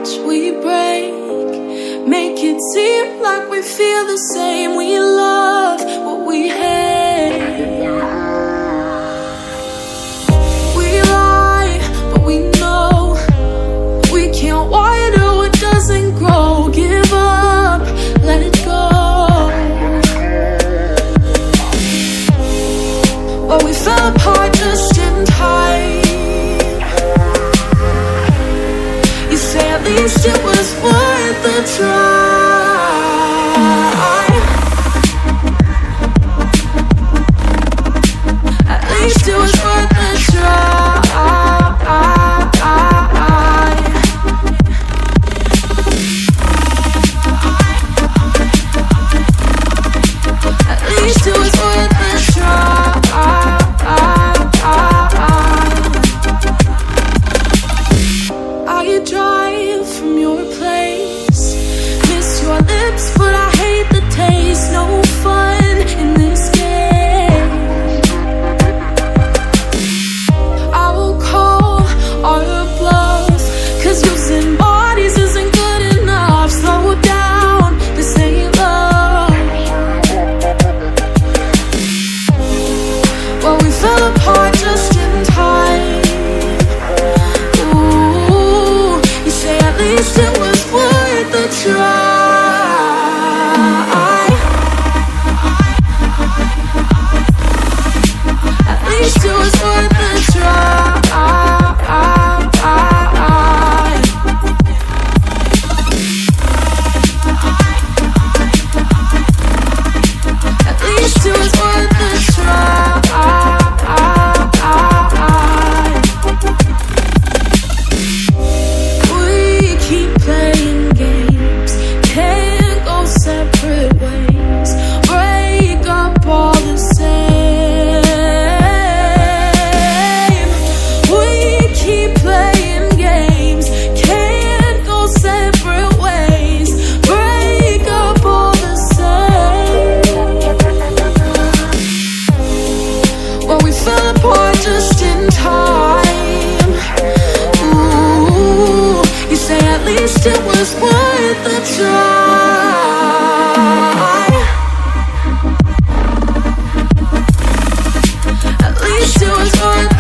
touch, we break. Make it seem like we feel the same. We love what we hate. We lie, but we know we can't water what doesn't grow. Give up, let it go. Well, we fell apart just in time. You say at least it was worth a try. At least it was worth a try. At least it was worth a try. I drive from your place, miss your lips, but I hate the taste. No fun in this game. I will call our bluff, 'cause using bodies isn't good enough. Slow down, this ain't love. Well, we fell apart just in time. At least it was worth a try. At least it was worth a try. At least it was worth a try. Playing games, can't go separate ways. Break up all the same. We keep playing games, can't go separate ways. Break up all the same. Well, we fell apart just in time. Ooh, you say at least it was worth a try. At least it was worth